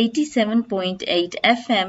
87.8 FM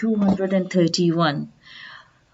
231,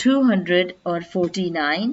249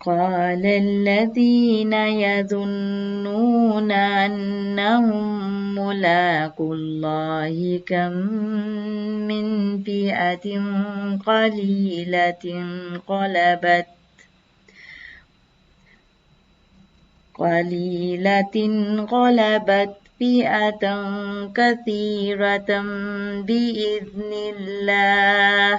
قال الذين يظنون أنهم ملاقو الله كم من فئة قليلة غلبت فئة كثيرة بإذن الله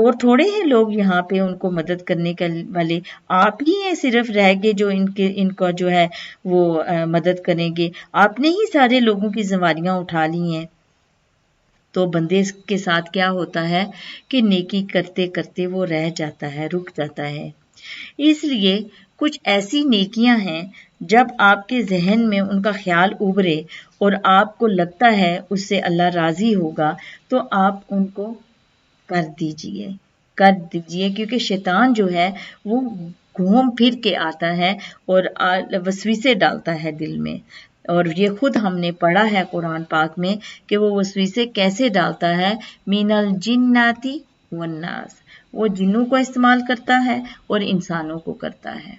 اور تھوڑے ہیں لوگ یہاں پہ ان کو مدد کرنے والے، آپ ہی ہیں صرف رہ گے جو ان کا جو ہے وہ مدد کریں گے، آپ نے ہی سارے لوگوں کی ذمہواریاں اٹھا لی ہیں۔ تو بندے کے ساتھ کیا ہوتا ہے کہ نیکی کرتے کرتے وہ رہ جاتا ہے، رک جاتا ہے۔ اس لیے کچھ ایسی نیکیاں ہیں جب آپ کے ذہن میں ان کا خیال ابھرے اور آپ کو لگتا ہے اس سے اللہ راضی ہوگا تو آپ ان کو کر دیجئے کیونکہ شیطان جو ہے وہ گھوم پھر کے آتا ہے اور وسوسے ڈالتا ہے دل میں، اور یہ خود ہم نے پڑھا ہے قرآن پاک میں کہ وہ وسوسے کیسے ڈالتا ہے، من الجناتی والناس، وہ جنوں کو استعمال کرتا ہے اور انسانوں کو کرتا ہے۔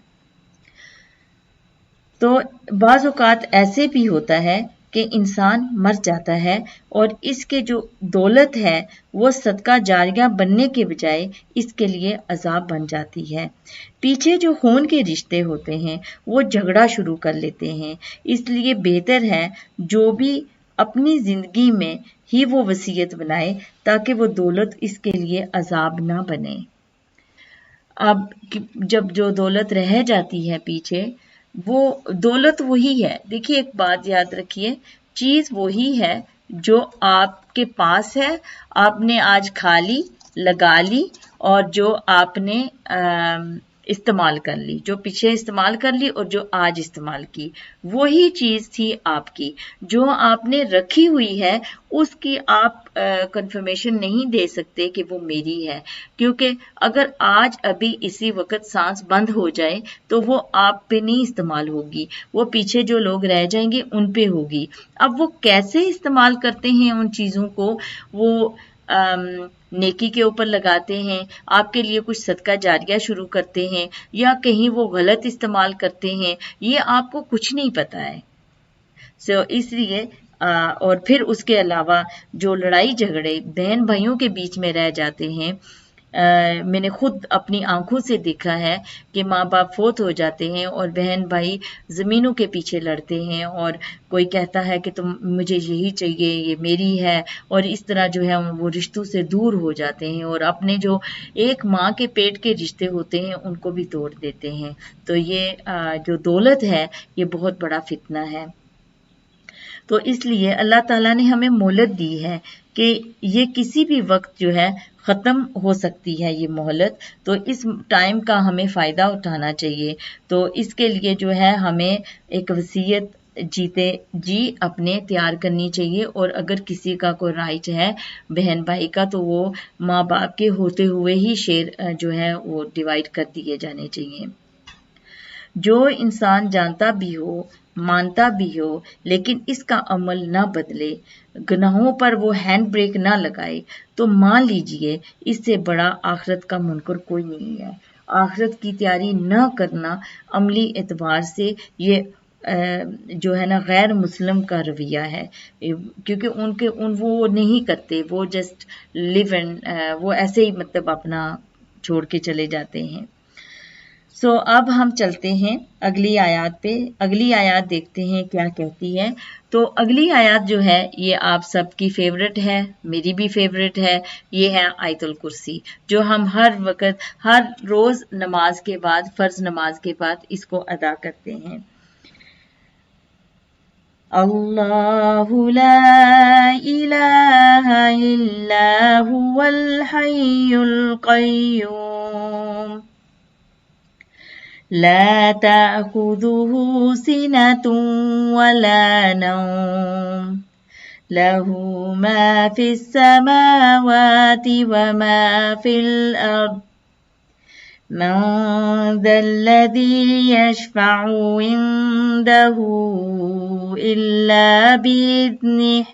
تو بعض اوقات ایسے بھی ہوتا ہے کہ انسان مر جاتا ہے اور اس کے جو دولت ہے وہ صدقہ جاریہ بننے کے بجائے اس کے لیے عذاب بن جاتی ہے۔ پیچھے جو خون کے رشتے ہوتے ہیں وہ جھگڑا شروع کر لیتے ہیں، اس لیے بہتر ہے جو بھی اپنی زندگی میں ہی وہ وصیت بنائے تاکہ وہ دولت اس کے لیے عذاب نہ بنے۔ اب جب جو دولت رہ جاتی ہے پیچھے، وہ دولت وہی ہے، دیکھیے ایک بات یاد رکھیے، چیز وہی ہے جو آپ کے پاس ہے، آپ نے آج کھا لی، لگا لی، اور جو آپ نے استعمال کر لی، جو پیچھے استعمال کر لی اور جو آج استعمال کی، وہی چیز تھی آپ کی۔ جو آپ نے رکھی ہوئی ہے اس کی آپ کنفرمیشن نہیں دے سکتے کہ وہ میری ہے، کیونکہ اگر آج ابھی اسی وقت سانس بند ہو جائے تو وہ آپ پہ نہیں استعمال ہوگی، وہ پیچھے جو لوگ رہ جائیں گے ان پہ ہوگی۔ اب وہ کیسے استعمال کرتے ہیں ان چیزوں کو، وہ نیکی کے اوپر لگاتے ہیں، آپ کے لیے کچھ صدقہ جاریہ شروع کرتے ہیں، یا کہیں وہ غلط استعمال کرتے ہیں، یہ آپ کو کچھ نہیں پتا ہے۔ اس لیے اور پھر اس کے علاوہ جو لڑائی جھگڑے بہن بھائیوں کے بیچ میں رہ جاتے ہیں، میں نے خود اپنی آنکھوں سے دیکھا ہے کہ ماں باپ فوت ہو جاتے ہیں اور بہن بھائی زمینوں کے پیچھے لڑتے ہیں، اور کوئی کہتا ہے کہ مجھے یہی چاہیے، یہ میری ہے، اور اس طرح جو ہے وہ رشتوں سے دور ہو جاتے ہیں اور اپنے جو ایک ماں کے پیٹ کے رشتے ہوتے ہیں ان کو بھی توڑ دیتے ہیں۔ تو یہ جو دولت ہے یہ بہت بڑا فتنہ ہے۔ تو اس لیے اللہ تعالیٰ نے ہمیں مہلت دی ہے کہ یہ کسی بھی وقت جو ہے ختم ہو سکتی ہے یہ مہلت، تو اس ٹائم کا ہمیں فائدہ اٹھانا چاہیے۔ تو اس کے لیے جو ہے ہمیں ایک وصیت جی اپنے تیار کرنی چاہیے، اور اگر کسی کا کوئی رائٹ ہے بہن بھائی کا تو وہ ماں باپ کے ہوتے ہوئے ہی شیئر جو ہے وہ ڈیوائیڈ کر دیے جانے چاہیے۔ جو انسان جانتا بھی ہو، مانتا بھی ہو، لیکن اس کا عمل نہ بدلے، گناہوں پر وہ ہینڈ بریک نہ لگائے، تو مان لیجئے اس سے بڑا آخرت کا منکر کوئی نہیں ہے۔ آخرت کی تیاری نہ کرنا عملی اعتبار سے یہ جو ہے نا غیر مسلم کا رویہ ہے، کیونکہ وہ نہیں کرتے، وہ جسٹ لیو اینڈ وہ ایسے ہی مطلب اپنا چھوڑ کے چلے جاتے ہیں۔ اب ہم چلتے ہیں اگلی آیات پہ، اگلی آیات دیکھتے ہیں کیا کہتی ہے۔ تو اگلی آیات جو ہے یہ آپ سب کی فیورٹ ہے، میری بھی فیورٹ ہے، یہ ہے آیت الکرسی، جو ہم ہر وقت ہر روز نماز کے بعد، فرض نماز کے بعد اس کو ادا کرتے ہیں۔ اللہ لا الہ الا هو الحی القیوم لا تأخذه سنة ولا نوم له ما في السماوات وما في الأرض من ذا الذي يشفع عنده إلا بإذنه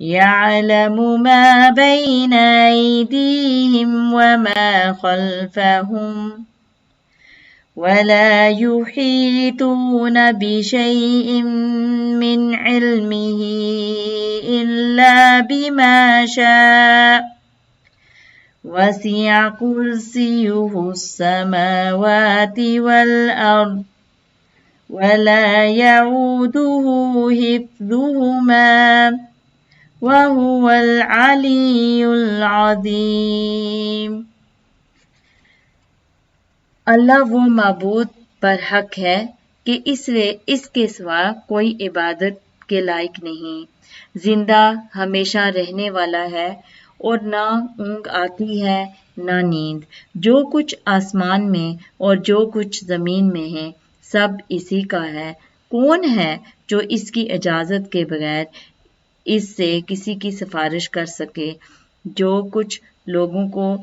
يعلم ما بين أيديهم وما خلفهم ولا يحيطون بشيء من علمه إلا بما شاء وسع كرسيه السماوات والأرض ولا يعوده حفظهما وهو العلي العظیم۔ اللہ وہ معبود پر حق ہے کہ اس کے سوا کوئی عبادت کے لائق نہیں، زندہ ہمیشہ رہنے والا ہے اور نہ اونگ آتی ہے نہ نیند۔ جو کچھ آسمان میں اور جو کچھ زمین میں ہے سب اسی کا ہے۔ کون ہے جو اس کی اجازت کے بغیر اس سے کسی کی سفارش کر سکے؟ جو کچھ لوگوں کو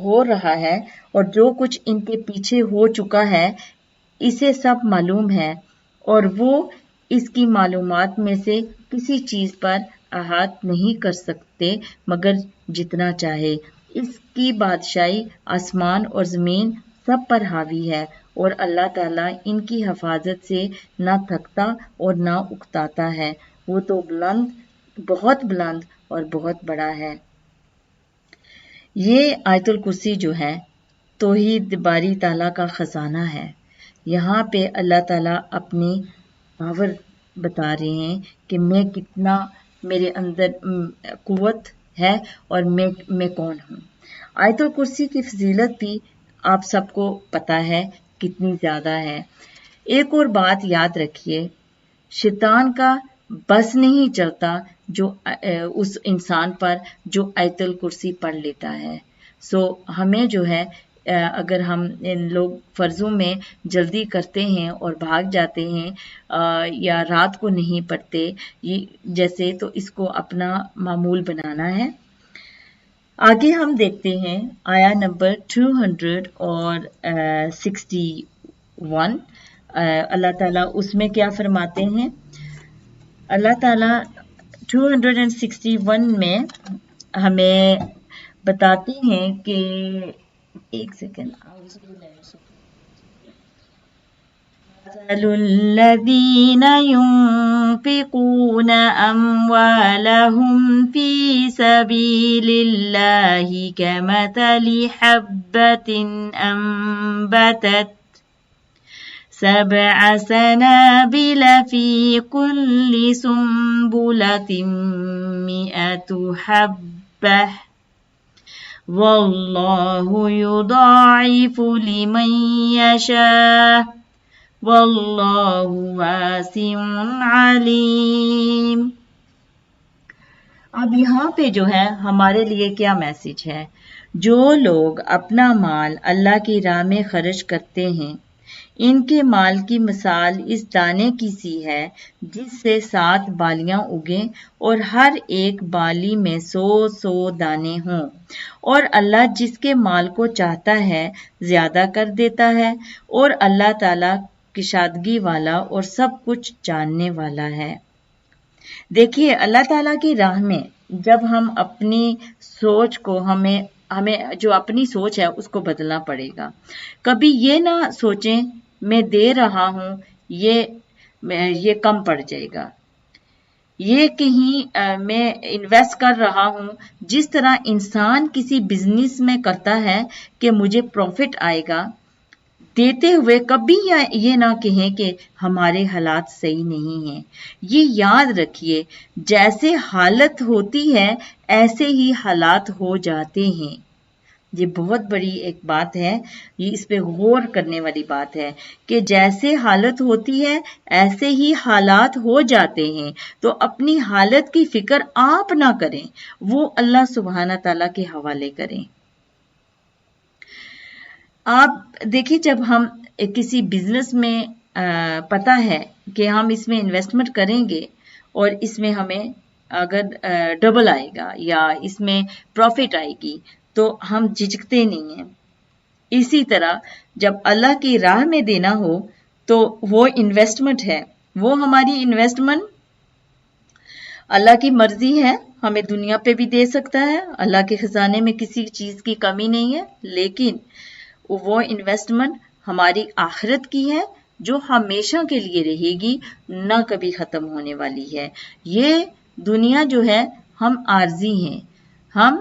ہو رہا ہے اور جو کچھ ان کے پیچھے ہو چکا ہے اسے سب معلوم ہے، اور وہ اس کی معلومات میں سے کسی چیز پر احاط نہیں کر سکتے مگر جتنا چاہے۔ اس کی بادشاہی آسمان اور زمین سب پر حاوی ہے، اور اللہ تعالیٰ ان کی حفاظت سے نہ تھکتا اور نہ اکتاتا ہے۔ وہ تو بہت بلند اور بہت بڑا ہے۔ یہ آیت الکرسی جو ہے توحید باری تعالیٰ کا خزانہ ہے۔ یہاں پہ اللہ تعالیٰ اپنی پاور بتا رہے ہیں کہ میں کتنا، میرے اندر قوت ہے اور میں کون ہوں۔ آیت الکرسی کی فضیلت بھی آپ سب کو پتہ ہے کتنی زیادہ ہے۔ ایک اور بات یاد رکھیے، شیطان کا بس نہیں چلتا جو اس انسان پر جو آیت الکرسی پڑھ لیتا ہے۔ ہمیں جو ہے اگر ہم لوگ فرضوں میں جلدی کرتے ہیں اور بھاگ جاتے ہیں یا رات کو نہیں پڑھتے جیسے، تو اس کو اپنا معمول بنانا ہے۔ آگے ہم دیکھتے ہیں آیا نمبر 261۔ اللہ تعالیٰ اس میں کیا فرماتے ہیں؟ اللہ تعالیٰ 261 میں ہمیں بتاتے ہیں کہ ایک سیکنڈ، الذين ينفقون أموالهم في سبيل الله كمثل حبة أنبتت 7 سنابل في كل سنبلة 100 حبة والله يضاعف لمن يشاء واللہ واسع علیم۔ اب یہاں پہ جو ہے ہمارے لیے کیا میسج ہے؟ جو لوگ اپنا مال اللہ کی راہ میں خرچ کرتے ہیں ان کے مال کی مثال اس دانے کی سی ہے جس سے 7 بالیاں اگیں اور ہر ایک بالی میں 100 دانے ہوں، اور اللہ جس کے مال کو چاہتا ہے زیادہ کر دیتا ہے، اور اللہ تعالیٰ کشادگی والا اور سب کچھ جاننے والا ہے۔ دیکھیے اللہ تعالیٰ کی راہ میں جب ہم اپنی سوچ کو ہمیں جو اپنی سوچ ہے اس کو بدلنا پڑے گا۔ کبھی یہ نہ سوچیں میں دے رہا ہوں یہ کم پڑ جائے گا، یہ کہیں میں انویسٹ کر رہا ہوں جس طرح انسان کسی بزنس میں کرتا ہے کہ مجھے پروفٹ آئے گا، دیتے ہوئے کبھی یہ نہ کہیں کہ ہمارے حالات صحیح نہیں ہیں۔ یہ یاد رکھیے جیسے حالت ہوتی ہے ایسے ہی حالات ہو جاتے ہیں۔ یہ بہت بڑی ایک بات ہے، یہ اس پہ غور کرنے والی بات ہے کہ جیسے حالت ہوتی ہے ایسے ہی حالات ہو جاتے ہیں۔ تو اپنی حالت کی فکر آپ نہ کریں، وہ اللہ سبحانہ تعالیٰ کے حوالے کریں۔ آپ دیکھیں جب ہم کسی بزنس میں پتہ ہے کہ ہم اس میں انویسٹمنٹ کریں گے اور اس میں ہمیں اگر ڈبل آئے گا یا اس میں پروفٹ آئے گی تو ہم جھجکتے نہیں ہیں۔ اسی طرح جب اللہ کی راہ میں دینا ہو تو وہ انویسٹمنٹ ہے، وہ ہماری انویسٹمنٹ اللہ کی مرضی ہے، ہمیں دنیا پہ بھی دے سکتا ہے، اللہ کے خزانے میں کسی چیز کی کمی نہیں ہے، لیکن وہ انویسٹمنٹ ہماری آخرت کی ہے جو ہمیشہ کے لیے رہے گی، نہ کبھی ختم ہونے والی ہے۔ یہ دنیا جو ہے ہم عارضی ہیں، ہم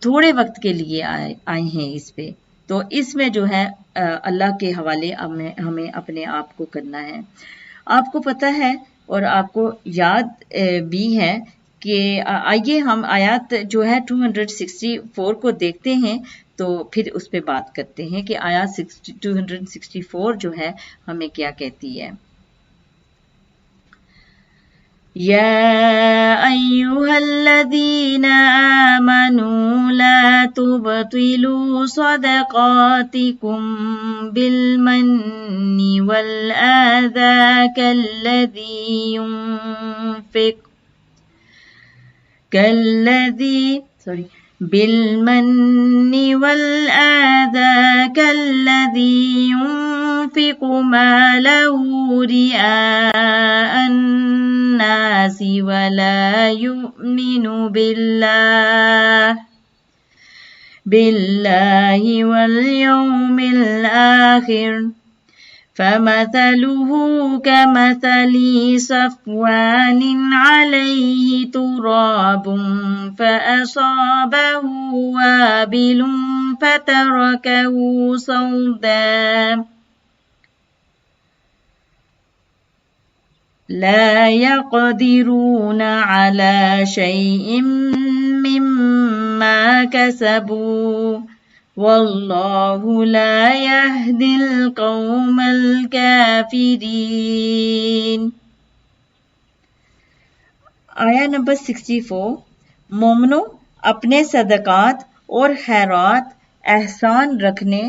تھوڑے وقت کے لیے آئے ہیں اس پہ، تو اس میں جو ہے اللہ کے حوالے ہمیں اپنے آپ کو کرنا ہے۔ آپ کو پتہ ہے اور آپ کو یاد بھی ہے کہ آئیے ہم آیات جو ہے 264 کو دیکھتے ہیں تو پھر اس پہ بات کرتے ہیں کہ آیات 264 جو ہے ہمیں کیا کہتی ہے. يا أيها الذين آمنوا لا تبطلوا صدقاتكم بالمن والآذى كالذي ينفق ماله رئاء الناس ولا يؤمن بالله واليوم الآخر فمثله كمثل صفوان عليه تراب فأصابه وابل فتركه صلدا لا يقدرون على شيء مما كسبوا والله لا يهدي القوم الكافرين. آیا نمبر 64. مومنو اپنے صدقات اور خیرات احسان رکھنے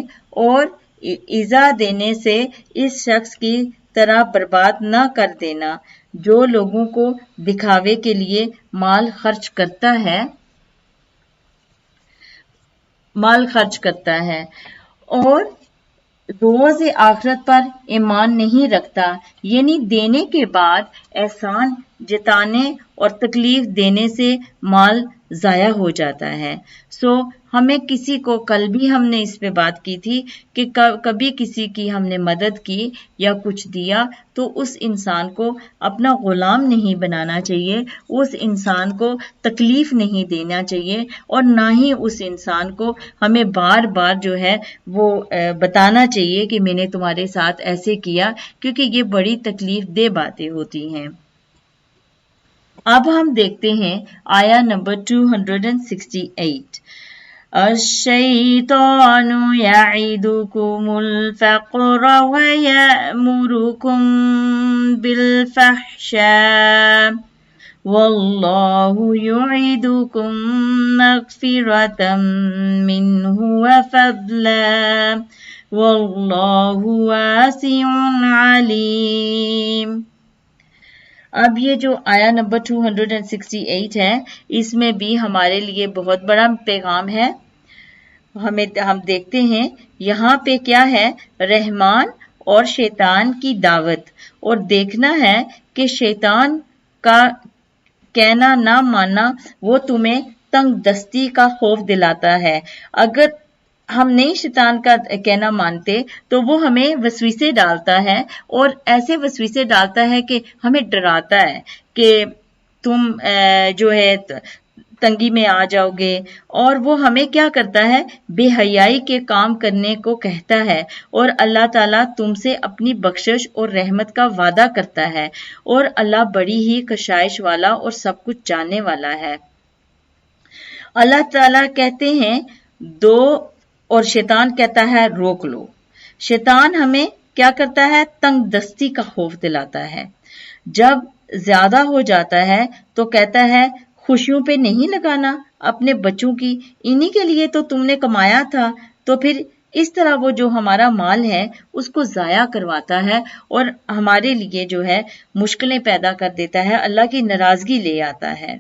اور ایذا دینے سے اس شخص کی طرح برباد نہ کر دینا جو لوگوں کو دکھاوے کے لیے مال خرچ کرتا ہے اور روز آخرت پر ایمان نہیں رکھتا، یعنی دینے کے بعد احسان جتانے اور تکلیف دینے سے مال ضائع ہو جاتا ہے. ہمیں کسی کو کل بھی ہم نے اس پہ بات کی تھی کہ کبھی کسی کی ہم نے مدد کی یا کچھ دیا تو اس انسان کو اپنا غلام نہیں بنانا چاہیے، اس انسان کو تکلیف نہیں دینا چاہیے اور نہ ہی اس انسان کو ہمیں بار بار جو ہے وہ بتانا چاہیے کہ میں نے تمہارے ساتھ ایسے کیا، کیونکہ یہ بڑی تکلیف دہ باتیں ہوتی ہیں. اب ہم دیکھتے ہیں آیا نمبر 268. الشیطان یعدکم الفقر ویأمرکم بالفحشاء واللہ یعدکم مغفرة منہ وفضلا واللہ واسع علیم. اب یہ جو آیا نمبر 268 ہے اس میں بھی ہمارے لیے بہت بڑا پیغام ہے. ہم دیکھتے ہیں یہاں پہ کیا ہے، رحمان اور شیطان کی دعوت، اور دیکھنا ہے کہ شیطان کا کہنا نہ ماننا وہ تمہیں تنگ دستی کا خوف دلاتا ہے. اگر ہم نہیں شیطان کا کہنا مانتے تو وہ ہمیں وسوسے ڈالتا ہے، اور ایسے وسوسے ڈالتا ہے کہ ہمیں ڈراتا ہے کہ تم جو ہے تنگی میں آ جاؤ گے، اور وہ ہمیں کیا کرتا ہے، بے حیائی کے کام کرنے کو کہتا ہے. اور اللہ تعالیٰ تم سے اپنی بخشش اور رحمت کا وعدہ کرتا ہے، اور اللہ بڑی ہی کشائش والا اور سب کچھ جاننے والا ہے. اللہ تعالیٰ کہتے ہیں دو، اور شیطان کہتا ہے روک لو. شیطان ہمیں کیا کرتا ہے، تنگ دستی کا خوف دلاتا ہے. جب زیادہ ہو جاتا ہے تو کہتا ہے خوشیوں پہ نہیں لگانا اپنے بچوں کی، انہی کے لیے تو تم نے کمایا تھا. تو پھر اس طرح وہ جو ہمارا مال ہے اس کو ضائع کرواتا ہے اور ہمارے لیے جو ہے مشکلیں پیدا کر دیتا ہے، اللہ کی ناراضگی لے آتا ہے.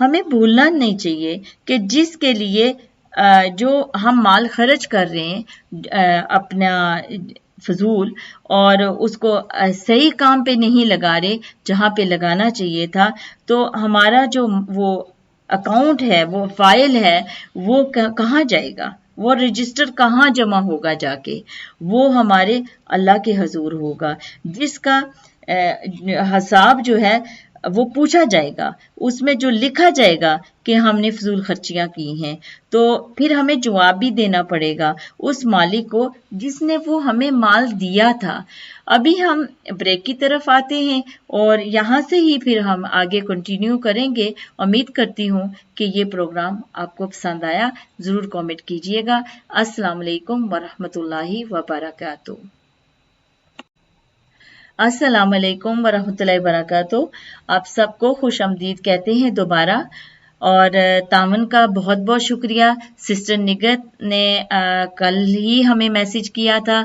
ہمیں بھولنا نہیں چاہیے کہ جس کے لیے جو ہم مال خرچ کر رہے ہیں اپنا فضول، اور اس کو صحیح کام پہ نہیں لگا رہے جہاں پہ لگانا چاہیے تھا، تو ہمارا جو وہ اکاؤنٹ ہے، وہ فائل ہے، وہ کہاں جائے گا، وہ رجسٹر کہاں جمع ہوگا جا کے، وہ ہمارے اللہ کے حضور ہوگا، جس کا حساب جو ہے وہ پوچھا جائے گا، اس میں جو لکھا جائے گا کہ ہم نے فضول خرچیاں کی ہیں، تو پھر ہمیں جواب بھی دینا پڑے گا اس مالک کو جس نے وہ ہمیں مال دیا تھا۔ ابھی ہم بریک کی طرف آتے ہیں اور یہاں سے ہی پھر ہم آگے کنٹینیو کریں گے۔ امید کرتی ہوں کہ یہ پروگرام آپ کو پسند آیا، ضرور کامنٹ کیجیے گا۔ السلام علیکم ورحمۃ اللہ وبرکاتہ۔ السلام علیکم ورحمۃ اللہ وبرکاتہ۔ آپ سب کو خوش آمدید کہتے ہیں دوبارہ، اور تعاون کا بہت بہت شکریہ۔ سسٹر نگت نے کل ہی ہمیں میسج کیا تھا،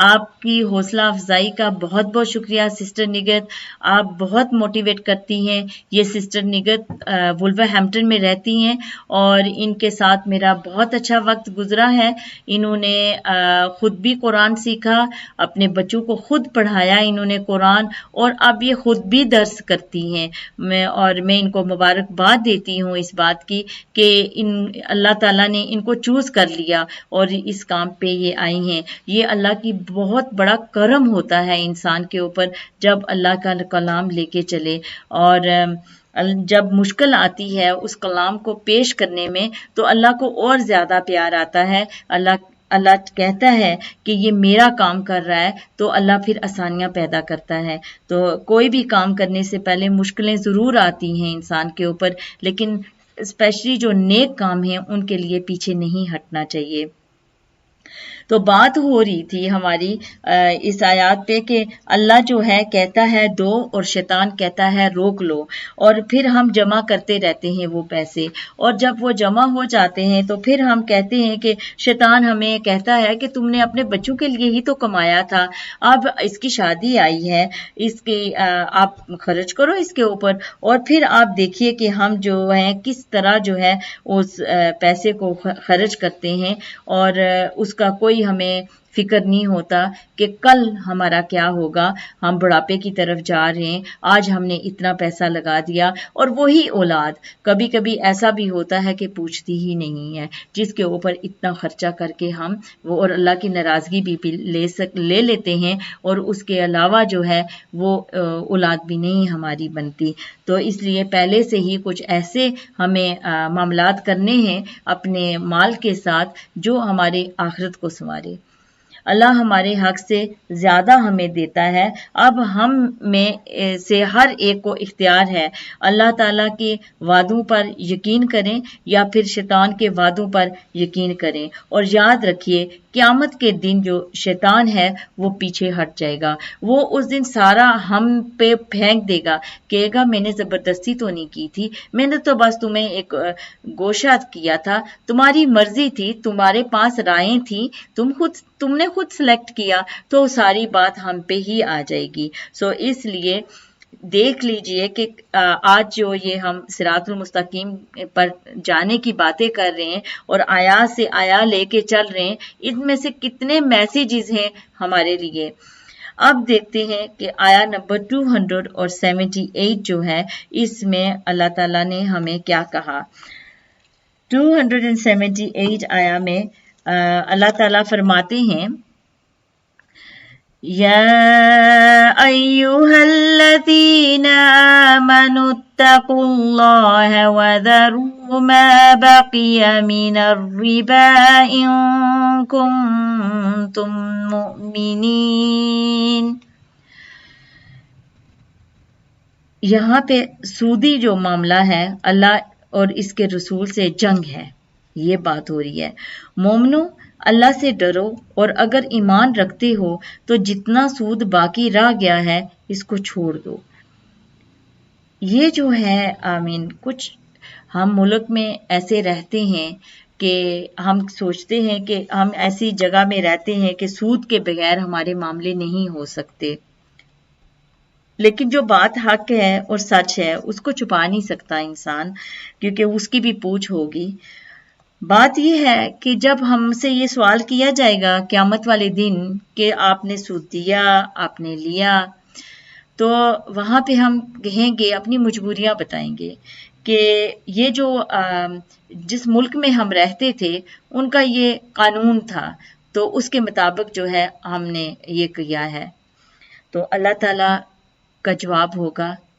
آپ کی حوصلہ افزائی کا بہت بہت شکریہ سسٹر نگت، آپ بہت موٹیویٹ کرتی ہیں۔ یہ سسٹر نگت وولورہمپٹن میں رہتی ہیں اور ان کے ساتھ میرا بہت اچھا وقت گزرا ہے۔ انہوں نے خود بھی قرآن سیکھا، اپنے بچوں کو خود پڑھایا انہوں نے قرآن، اور اب یہ خود بھی درس کرتی ہیں۔ اور میں ان کو مبارکباد دیتی ہوں اس بات کی کہ اللہ تعالیٰ نے ان کو چوز کر لیا اور اس کام پہ یہ آئی ہیں۔ یہ اللہ کی بہت بڑا کرم ہوتا ہے انسان کے اوپر جب اللہ کا کلام لے کے چلے، اور جب مشکل آتی ہے اس کلام کو پیش کرنے میں تو اللہ کو اور زیادہ پیار آتا ہے۔ اللہ کہتا ہے کہ یہ میرا کام کر رہا ہے، تو اللہ پھر آسانیاں پیدا کرتا ہے۔ تو کوئی بھی کام کرنے سے پہلے مشکلیں ضرور آتی ہیں انسان کے اوپر، لیکن اسپیشلی جو نیک کام ہیں ان کے لیے پیچھے نہیں ہٹنا چاہیے۔ تو بات ہو رہی تھی ہماری اس آیات پہ کہ اللہ جو ہے کہتا ہے دو اور شیطان کہتا ہے روک لو، اور پھر ہم جمع کرتے رہتے ہیں وہ پیسے، اور جب وہ جمع ہو جاتے ہیں تو پھر ہم کہتے ہیں کہ شیطان ہمیں کہتا ہے کہ تم نے اپنے بچوں کے لیے ہی تو کمایا تھا، اب اس کی شادی آئی ہے، اس کی آپ خرچ کرو اس کے اوپر۔ اور پھر آپ دیکھیے کہ ہم جو ہیں کس طرح جو ہے اس پیسے کو خرچ کرتے ہیں، اور اس کا کوئی ہمیں فکر نہیں ہوتا کہ کل ہمارا کیا ہوگا۔ ہم بڑھاپے کی طرف جا رہے ہیں، آج ہم نے اتنا پیسہ لگا دیا، اور وہی اولاد کبھی کبھی ایسا بھی ہوتا ہے کہ پوچھتی ہی نہیں ہے، جس کے اوپر اتنا خرچہ کر کے ہم وہ اور اللہ کی ناراضگی بھی لے لیتے ہیں، اور اس کے علاوہ جو ہے وہ اولاد بھی نہیں ہماری بنتی۔ تو اس لیے پہلے سے ہی کچھ ایسے ہمیں معاملات کرنے ہیں اپنے مال کے ساتھ جو ہمارے آخرت کو سنوارے۔ اللہ ہمارے حق سے زیادہ ہمیں دیتا ہے۔ اب ہم میں سے ہر ایک کو اختیار ہے، اللہ تعالیٰ کے وعدوں پر یقین کریں یا پھر شیطان کے وعدوں پر یقین کریں، اور یاد رکھیے قیامت کے دن جو شیطان ہے وہ پیچھے ہٹ جائے گا، وہ اس دن سارا ہم پہ پھینک دے گا، کہے گا میں نے زبردستی تو نہیں کی تھی، میں نے تو بس تمہیں ایک گوشہ کیا تھا، تمہاری مرضی تھی، تمہارے پاس رائیں تھیں، تم نے خود سلیکٹ کیا، تو ساری بات ہم پہ ہی آ جائے گی۔ سو اس لیے دیکھ لیجئے کہ آج جو یہ ہم صراط المستقیم پر جانے کی باتیں کر رہے ہیں اور آیات سے آیا لے کے چل رہے ہیں، ان میں سے کتنے میسیجز ہیں ہمارے لیے۔ اب دیکھتے ہیں کہ آیا نمبر 278 جو ہے اس میں اللہ تعالیٰ نے ہمیں کیا کہا۔ 278 آیا میں اللہ تعالیٰ فرماتے ہیں، یا ایھا الذین آمنوا اتقوا اللہ وذروا ما بقی من الربا ان کنتم مؤمنین۔ یہاں پہ سودی جو معاملہ ہے اللہ اور اس کے رسول سے جنگ ہے، یہ بات ہو رہی ہے۔ مومنو اللہ سے ڈرو، اور اگر ایمان رکھتے ہو تو جتنا سود باقی رہ گیا ہے اس کو چھوڑ دو۔ یہ جو ہے کچھ ہم ملک میں ایسے رہتے ہیں کہ ہم سوچتے ہیں کہ ہم ایسی جگہ میں رہتے ہیں کہ سود کے بغیر ہمارے معاملے نہیں ہو سکتے، لیکن جو بات حق ہے اور سچ ہے اس کو چھپا نہیں سکتا انسان، کیونکہ اس کی بھی پوچھ ہوگی۔ بات یہ ہے کہ جب ہم سے یہ سوال کیا جائے گا قیامت والے دن کہ آپ نے سود دیا، آپ نے لیا، تو وہاں پہ ہم کہیں گے، اپنی مجبوریاں بتائیں گے کہ یہ جو جس ملک میں ہم رہتے تھے ان کا یہ قانون تھا، تو اس کے مطابق جو ہے ہم نے یہ کیا ہے۔ تو اللہ تعالیٰ کا جواب ہوگا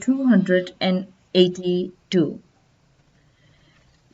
282।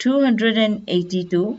282।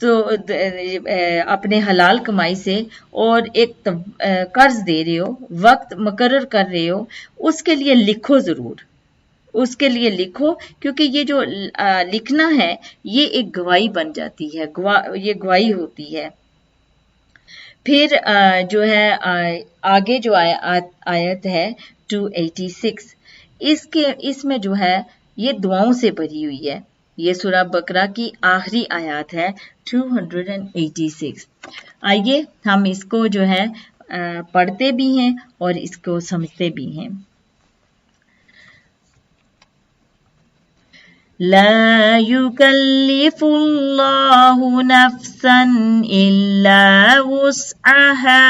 تو اپنے حلال کمائی سے اور ایک قرض دے رہے ہو، وقت مقرر کر رہے ہو، اس کے لیے لکھو ضرور، اس کے لیے لکھو، کیونکہ یہ جو لکھنا ہے یہ ایک گواہی بن جاتی ہے، یہ گواہی ہوتی ہے۔ پھر جو ہے آگے جو آیت ہے 286، اس میں جو ہے یہ دعاؤں سے بھری ہوئی ہے، یہ سورہ بقرہ کی آخری آیات ہے 286۔ آئیے ہم اس کو جو ہے پڑھتے بھی ہیں اور اس کو سمجھتے بھی ہیں۔ لا يكلف الله نفسا إلا وسعها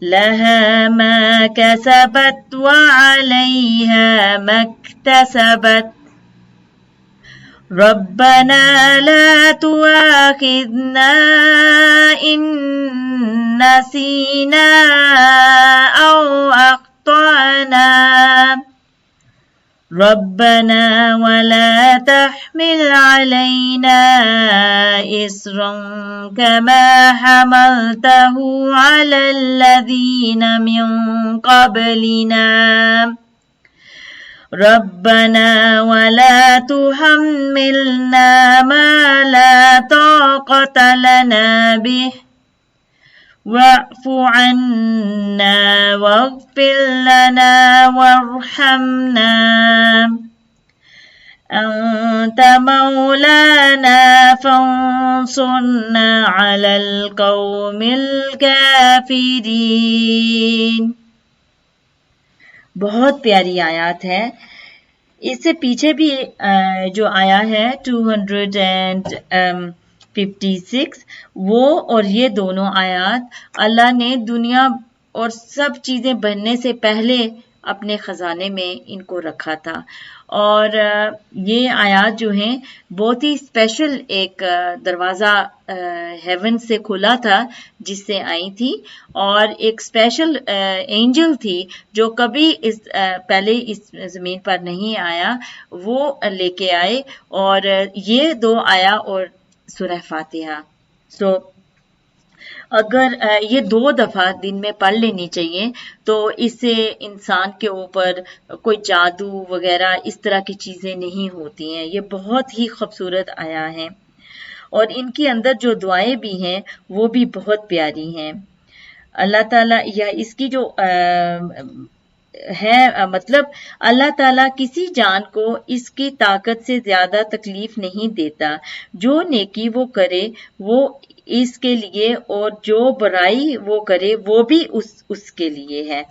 لها ما كسبت وعليها ما اكتسبت ربنا لا تؤاخذنا إن نسينا أو أخطأنا ربنا ولا تحمل علينا إصرا كما حملته على الذين من قبلنا ربنا ولا تحملنا ما لا طاقة لنا به واعف عنا واغفر لنا وارحمنا أنت مولانا فانصرنا على القوم الكافرين۔ بہت پیاری آیات ہے۔ اس سے پیچھے بھی جو آیا ہے 256 وہ اور یہ دونوں آیات اللہ نے دنیا اور سب چیزیں بننے سے پہلے اپنے خزانے میں ان کو رکھا تھا، اور یہ آیات جو ہیں بہت ہی اسپیشل ایک دروازہ ہیون سے کھلا تھا جس سے آئی تھی، اور ایک اسپیشل اینجل تھی جو کبھی پہلے اس زمین پر نہیں آیا، وہ لے کے آئے، اور یہ دو آیا اور سورہ فاتحہ۔ اگر یہ 2 دفعہ دن میں پڑھ لینی چاہیے تو اس سے انسان کے اوپر کوئی جادو وغیرہ اس طرح کی چیزیں نہیں ہوتی ہیں۔ یہ بہت ہی خوبصورت آیا ہے، اور ان کے اندر جو دعائیں بھی ہیں وہ بھی بہت پیاری ہیں۔ اللہ تعالیٰ یا اس کی جو ہے مطلب اللہ تعالیٰ کسی جان کو اس کی طاقت سے زیادہ تکلیف نہیں دیتا، جو نیکی وہ کرے وہ اس کے لیے، اور جو برائی وہ کرے وہ بھی اس کے لیے ہے۔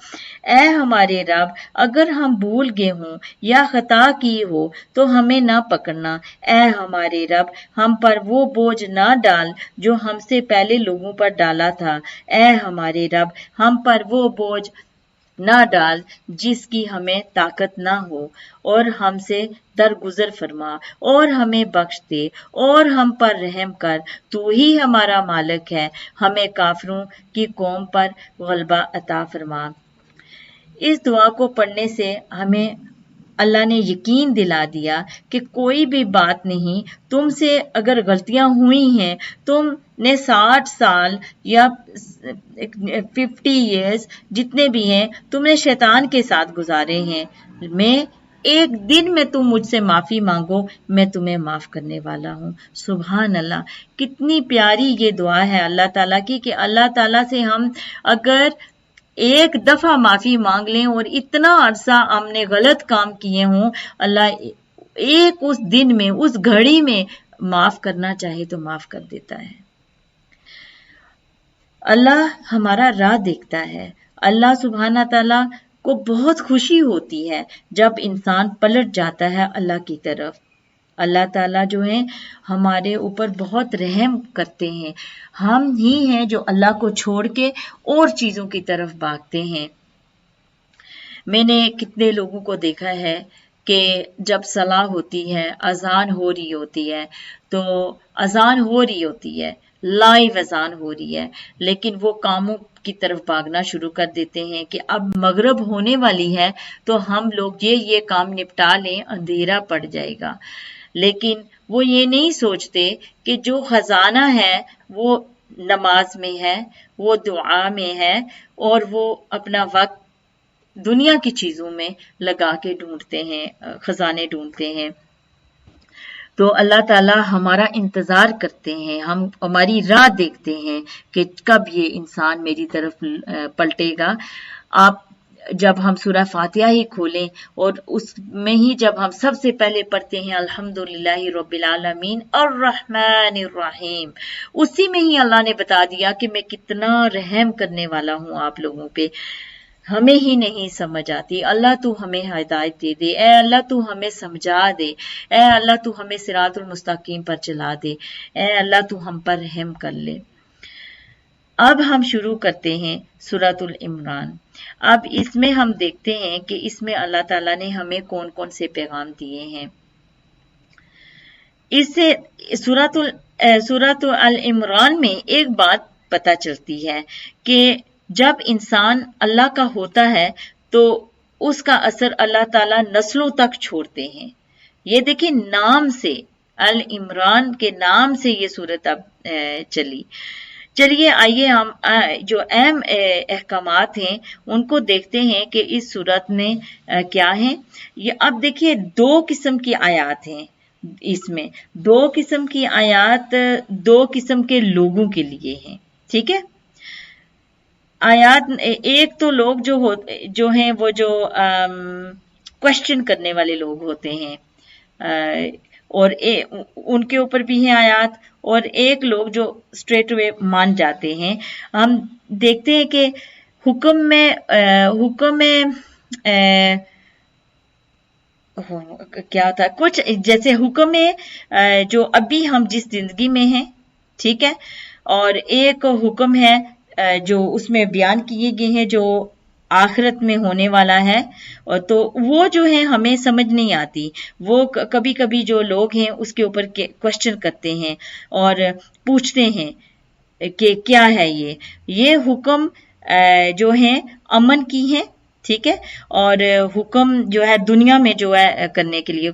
اے ہمارے رب، اگر ہم بھول گئے ہوں یا خطا کی ہو تو ہمیں نہ پکڑنا۔ اے ہمارے رب، ہم پر وہ بوجھ نہ ڈال جو ہم سے پہلے لوگوں پر ڈالا تھا۔ اے ہمارے رب، ہم پر وہ بوجھ نہ ڈال جس کی ہمیں طاقت نہ ہو، اور ہم سے درگزر فرما اور ہمیں بخش دے اور ہم پر رحم کر، تو ہی ہمارا مالک ہے، ہمیں کافروں کی قوم پر غلبہ عطا فرما۔ اس دعا کو پڑھنے سے ہمیں اللہ نے یقین دلا دیا کہ کوئی بھی بات نہیں، تم سے اگر غلطیاں ہوئی ہیں، تم نے 60 سال یا 50 ایئرز جتنے بھی ہیں تم نے شیطان کے ساتھ گزارے ہیں، میں ایک دن میں تم مجھ سے معافی مانگو، میں تمہیں معاف کرنے والا ہوں۔ سبحان اللہ، کتنی پیاری یہ دعا ہے اللہ تعالیٰ کی کہ اللہ تعالیٰ سے ہم اگر ایک دفعہ معافی مانگ لیں اور اتنا عرصہ ہم نے غلط کام کیے ہوں، اللہ ایک اس دن میں اس گھڑی میں معاف کرنا چاہے تو معاف کر دیتا ہے۔ اللہ ہمارا راہ دیکھتا ہے۔ اللہ سبحانہ تعالیٰ کو بہت خوشی ہوتی ہے جب انسان پلٹ جاتا ہے اللہ کی طرف۔ اللہ تعالیٰ جو ہیں ہمارے اوپر بہت رحم کرتے ہیں، ہم ہی ہیں جو اللہ کو چھوڑ کے اور چیزوں کی طرف بھاگتے ہیں۔ میں نے کتنے لوگوں کو دیکھا ہے کہ جب صلاح ہوتی ہے، اذان ہو رہی ہوتی ہے، تو اذان ہو رہی ہوتی ہے، لائیو اذان ہو رہی ہے، لیکن وہ کاموں کی طرف بھاگنا شروع کر دیتے ہیں کہ اب مغرب ہونے والی ہے تو ہم لوگ یہ کام نپٹا لیں، اندھیرا پڑ جائے گا۔ لیکن وہ یہ نہیں سوچتے کہ جو خزانہ ہے وہ نماز میں ہے، وہ دعا میں ہے، اور وہ اپنا وقت دنیا کی چیزوں میں لگا کے ڈھونڈتے ہیں، خزانے ڈھونڈتے ہیں۔ تو اللہ تعالیٰ ہمارا انتظار کرتے ہیں، ہماری راہ دیکھتے ہیں کہ کب یہ انسان میری طرف پلٹے گا۔ آپ جب ہم سورہ فاتحہ ہی کھولیں اور اس میں ہی جب ہم سب سے پہلے پڑھتے ہیں الحمدللہ رب العالمین الرحمن الرحیم، اسی میں ہی اللہ نے بتا دیا کہ میں کتنا رحم کرنے والا ہوں آپ لوگوں پہ۔ ہمیں ہی نہیں سمجھ آتی، اللہ تو ہمیں ہدایت دے دے، اے اللہ تو ہمیں سمجھا دے، اے اللہ تو ہمیں صراط المستقیم پر چلا دے، اے اللہ تو ہم پر رحم کر لے۔ اب ہم شروع کرتے ہیں سورۃ العمران۔ اب اس میں ہم دیکھتے ہیں کہ اس میں اللہ تعالیٰ نے ہمیں کون کون سے پیغام دیے ہیں۔ اس سے سورۃ العمران میں ایک بات پتہ چلتی ہے کہ جب انسان اللہ کا ہوتا ہے تو اس کا اثر اللہ تعالیٰ نسلوں تک چھوڑتے ہیں۔ یہ دیکھیں نام سے، العمران کے نام سے یہ سورت اب چلی۔ چلیے آئیے ہم جو اہم احکامات ہیں ان کو دیکھتے ہیں کہ اس سورت میں کیا ہیں۔ یہ اب دیکھیے دو قسم کی آیات ہیں، اس میں دو قسم کی آیات دو قسم کے لوگوں کے لیے ہیں، ٹھیک ہے۔ آیات ایک تو لوگ جو ہیں وہ جو کوشچن کرنے والے لوگ ہوتے ہیں، اور ان کے اوپر بھی ہیں آیات، اور ایک لوگ جو اسٹریٹ وے مان جاتے ہیں۔ ہم دیکھتے ہیں کہ حکم میں کیا تھا، کچھ جیسے حکم میں جو ابھی ہم جس زندگی میں ہیں، ٹھیک ہے، اور ایک حکم ہے جو اس میں بیان کیے گئے ہیں جو آخرت میں ہونے والا ہے، اور تو وہ جو ہے ہمیں سمجھ نہیں آتی۔ وہ کبھی کبھی جو لوگ ہیں اس کے اوپر کوشچن کرتے ہیں اور پوچھتے ہیں کہ کیا ہے یہ حکم جو ہیں امن کی ہیں، ٹھیک ہے، اور حکم جو ہے دنیا میں جو ہے کرنے کے لیے۔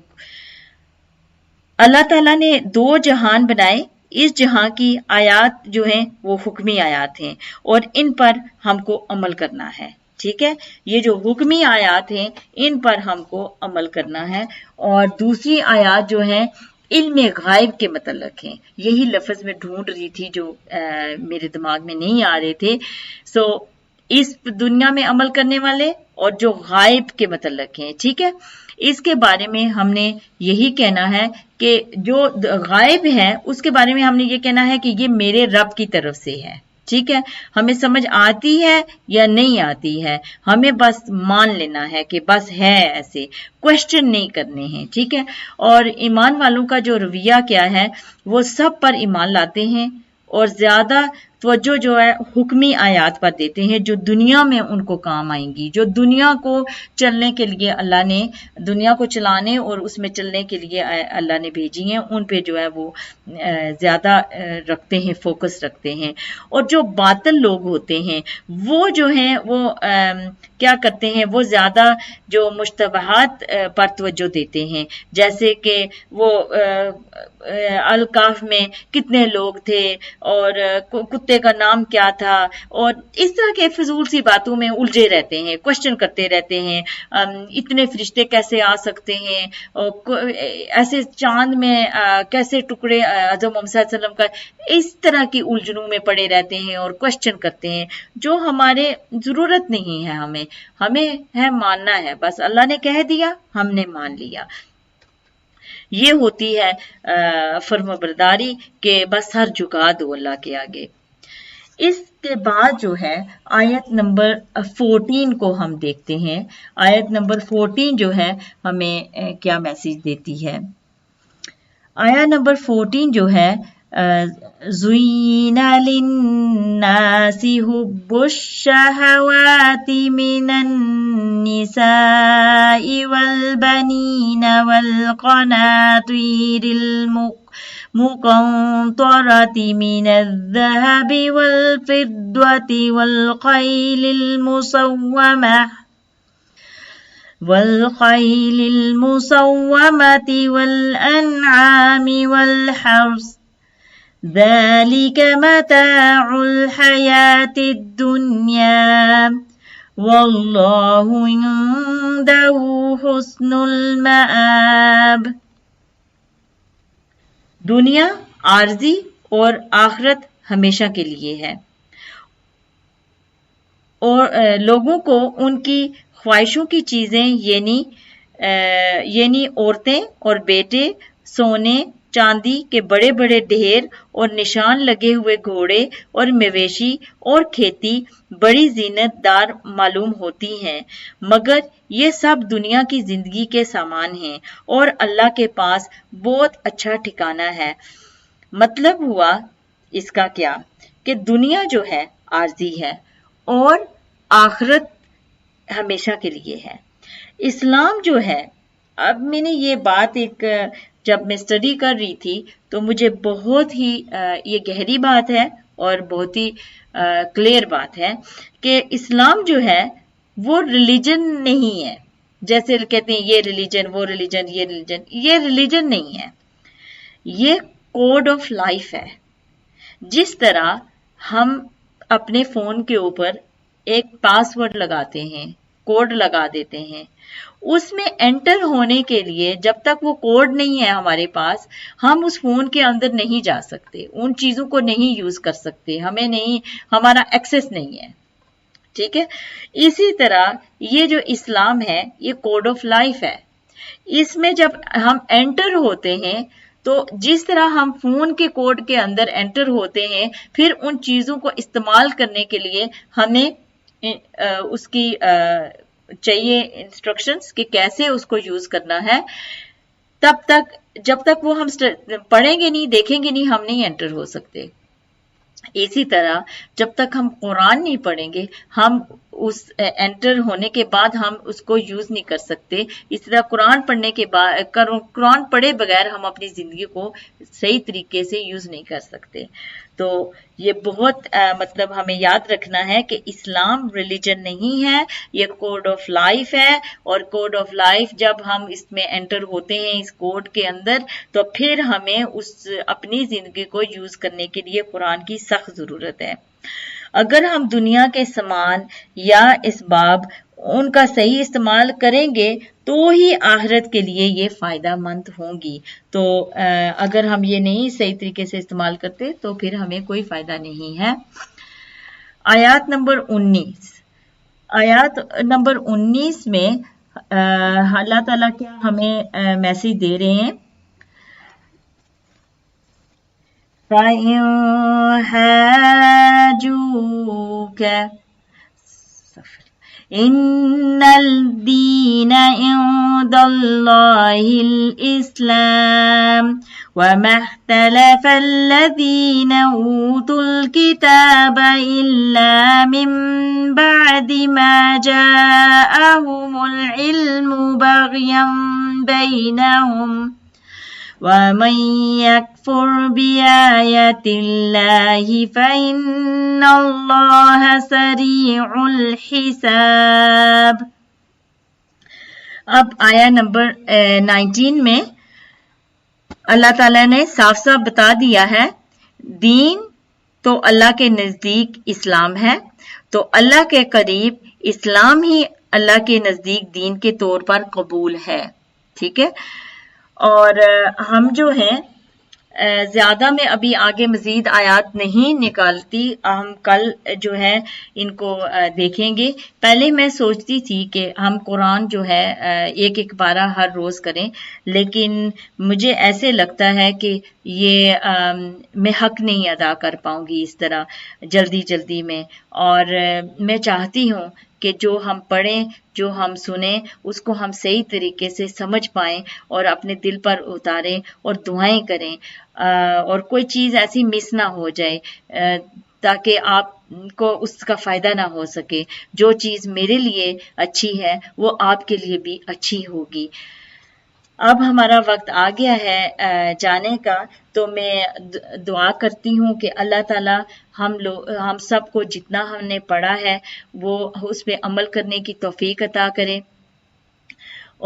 اللہ تعالیٰ نے دو جہان بنائے، اس جہاں کی آیات جو ہیں وہ حکمی آیات ہیں اور ان پر ہم کو عمل کرنا ہے، ٹھیک ہے۔ یہ جو حکمی آیات ہیں ان پر ہم کو عمل کرنا ہے، اور دوسری آیات جو ہیں علم غائب کے متعلق ہیں۔ یہی لفظ میں ڈھونڈ رہی تھی جو میرے دماغ میں نہیں آ رہے تھے۔ اس دنیا میں عمل کرنے والے اور جو غائب کے متعلق ہیں، ٹھیک ہے۔ اس کے بارے میں ہم نے یہی کہنا ہے کہ جو غائب ہے اس کے بارے میں ہم نے یہ کہنا ہے کہ یہ میرے رب کی طرف سے ہے، ٹھیک ہے۔ ہمیں سمجھ آتی ہے یا نہیں آتی ہے، ہمیں بس مان لینا ہے کہ بس ہے، ایسے کوشچن نہیں کرنے ہیں، ٹھیک ہے۔ اور ایمان والوں کا جو رویہ کیا ہے، وہ سب پر ایمان لاتے ہیں اور زیادہ توجہ جو ہے حکمی آیات پر دیتے ہیں جو دنیا میں ان کو کام آئیں گی، جو دنیا کو چلنے کے لیے اللہ نے، دنیا کو چلانے اور اس میں چلنے کے لیے اللہ نے بھیجی ہیں، ان پہ جو ہے وہ زیادہ رکھتے ہیں، فوکس رکھتے ہیں۔ اور جو باطل لوگ ہوتے ہیں وہ جو ہیں وہ کیا کرتے ہیں، وہ زیادہ جو مشتبہات پر توجہ دیتے ہیں، جیسے کہ وہ الکاف میں کتنے لوگ تھے اور کتے کا نام کیا تھا، اور اس طرح کے فضول سی باتوں میں الجھے رہتے ہیں، کوشچن کرتے رہتے ہیں۔ اتنے فرشتے کیسے آ سکتے ہیں، ایسے چاند میں کیسے ٹکڑے حضرت محمد صلی اللہ علیہ وسلم کا، اس طرح کی الجھنوں میں پڑے رہتے ہیں اور کوشچن کرتے ہیں جو ہمارے ضرورت نہیں ہے۔ ہمیں ہے ماننا ہے، بس اللہ نے کہہ دیا ہم نے مان لیا۔ یہ ہوتی ہے فرمانبرداری کہ بس سر جھکا دو اللہ کے آگے۔ اس کے بعد جو ہے آیت نمبر 14 کو ہم دیکھتے ہیں۔ آیت نمبر 14 جو ہے ہمیں کیا میسیج دیتی ہے۔ آیت نمبر 14 جو ہے زُيِّنَ لِلنَّاسِ حُبُّ الشَّهَوَاتِ مِنَ النِّسَاءِ وَالْبَنِينَ وَالْقَنَاطِيرِ الْمُقَنطَرَةِ مِنَ الذَّهَبِ وَالْفِضَّةِ وَالْخَيْلِ الْمُسَوَّمَةِ والخيل المسومة والأنعام والحرث ذلك متاع الحياة الدنيا والله عنده حسن المآب. دنیا عارضی اور آخرت ہمیشہ کے لیے ہے، اور لوگوں کو ان کی خواہشوں کی چیزیں یعنی عورتیں اور بیٹے، سونے چاندی کے بڑے بڑے ڈھیر اور نشان لگے ہوئے گھوڑے اور مویشی اور کھیتی بڑی زینت دار معلوم ہوتی ہیں، مگر یہ سب دنیا کی زندگی کے سامان ہیں اور اللہ کے پاس بہت اچھا ٹھکانہ ہے۔ مطلب ہوا اس کا کیا کہ دنیا جو ہے عارضی ہے اور آخرت ہمیشہ کے لیے ہے۔ اسلام جو ہے، اب میں نے یہ بات جب میں اسٹڈی کر رہی تھی تو مجھے بہت ہی یہ گہری بات ہے اور بہت ہی کلیئر بات ہے کہ اسلام جو ہے وہ ریلیجن نہیں ہے، جیسے کہتے ہیں یہ ریلیجن وہ ریلیجن یہ ریلیجن نہیں ہے، یہ کوڈ آف لائف ہے۔ جس طرح ہم اپنے فون کے اوپر ایک پاس ورڈ لگاتے ہیں، کوڈ لگا دیتے ہیں، اس میں انٹر ہونے کے لیے جب تک وہ کوڈ نہیں ہے ہمارے پاس، ہم اس فون کے اندر نہیں جا سکتے، ان چیزوں کو نہیں یوز کر سکتے، ہمارا ایکسس نہیں ہے، ٹھیک ہے۔ اسی طرح یہ جو اسلام ہے یہ کوڈ آف لائف ہے، اس میں جب ہم انٹر ہوتے ہیں تو جس طرح ہم فون کے کوڈ کے اندر انٹر ہوتے ہیں، پھر ان چیزوں کو استعمال کرنے کے لیے ہمیں اس کی چاہیے انسٹرکشنز کہ کیسے اس کو یوز کرنا ہے، جب تک وہ ہم پڑھیں گے نہیں، دیکھیں گے نہیں، ہم نہیں انٹر ہو سکتے۔ اسی طرح جب تک ہم قرآن نہیں پڑھیں گے، ہم اس انٹر ہونے کے بعد ہم اس کو یوز نہیں کر سکتے۔ اس طرح قرآن پڑھے بغیر ہم اپنی زندگی کو صحیح طریقے سے یوز نہیں کر سکتے۔ تو یہ بہت مطلب ہمیں یاد رکھنا ہے کہ اسلام ریلیجن نہیں ہے، یہ کوڈ آف لائف ہے، اور کوڈ آف لائف جب ہم اس میں انٹر ہوتے ہیں اس کوڈ کے اندر، تو پھر ہمیں اپنی زندگی کو یوز کرنے کے لیے قرآن کی سخت ضرورت ہے۔ اگر ہم دنیا کے سامان یا اسباب ان کا صحیح استعمال کریں گے تو ہی آخرت کے لیے یہ فائدہ مند ہوں گی، تو اگر ہم یہ نہیں صحیح طریقے سے استعمال کرتے تو پھر ہمیں کوئی فائدہ نہیں ہے۔ آیات نمبر 19 میں اللہ تعالیٰ کیا ہمیں میسج دے رہے ہیں؟ فَإِن حَاجُّوكَ إِنَّ الدِّينَ عِندَ اللَّهِ الْإِسْلَامُ وَمَا اخْتَلَفَ الَّذِينَ أُوتُوا الْكِتَابَ إِلَّا مِن بَعْدِ مَا جَاءَهُمُ الْعِلْمُ بَغْيًا بَيْنَهُمْ وَمَن يَكْفُرْ بِآيَاتِ اللَّهِ فَإِنَّ اللَّهَ سَرِيعُ الْحِسَابِ۔ اب آیا نمبر 19 میں اللہ تعالیٰ نے صاف صاف بتا دیا ہے، دین تو اللہ کے نزدیک اسلام ہے، تو اللہ کے قریب اسلام ہی اللہ کے نزدیک دین کے طور پر قبول ہے، ٹھیک ہے۔ اور ہم جو ہیں زیادہ میں ابھی آگے مزید آیات نہیں نکالتی، ہم کل جو ہے ان کو دیکھیں گے۔ پہلے میں سوچتی تھی کہ ہم قرآن جو ہے ایک پارہ ہر روز کریں، لیکن مجھے ایسے لگتا ہے کہ یہ میں حق نہیں ادا کر پاؤں گی اس طرح جلدی میں، اور میں چاہتی ہوں کہ جو ہم پڑھیں، جو ہم سنیں، اس کو ہم صحیح طریقے سے سمجھ پائیں اور اپنے دل پر اتاریں اور دعائیں کریں، اور کوئی چیز ایسی مس نہ ہو جائے تاکہ آپ کو اس کا فائدہ نہ ہو سکے۔ جو چیز میرے لیے اچھی ہے وہ آپ کے لیے بھی اچھی ہوگی۔ اب ہمارا وقت آ گیا ہے جانے کا، تو میں دعا کرتی ہوں کہ اللہ تعالیٰ ہم سب کو جتنا ہم نے پڑھا ہے وہ اس پہ عمل کرنے کی توفیق عطا کرے،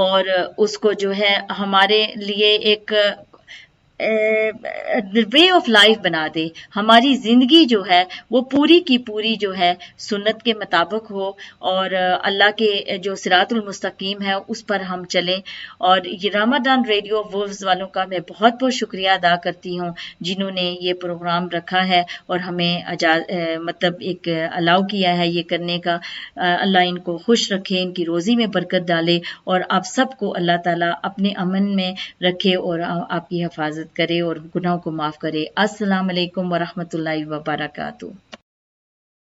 اور اس کو جو ہے ہمارے لیے ایک وے آف لائف بنا دے. ہماری زندگی جو ہے وہ پوری کی پوری جو ہے سنت کے مطابق ہو، اور اللہ کے جو صراط المستقیم ہے اس پر ہم چلیں. اور یہ رمضان ریڈیو ورلڈز والوں کا میں بہت بہت شکریہ ادا کرتی ہوں جنہوں نے یہ پروگرام رکھا ہے اور ہمیں مطلب ایک الاؤ کیا ہے یہ کرنے کا. اللہ ان کو خوش رکھے، ان کی روزی میں برکت ڈالے، اور آپ سب کو اللہ تعالیٰ اپنے امن میں رکھے اور آپ کی حفاظت کرے اور گناہوں کو معاف کرے. السلام علیکم ورحمۃ اللہ وبرکاتہ.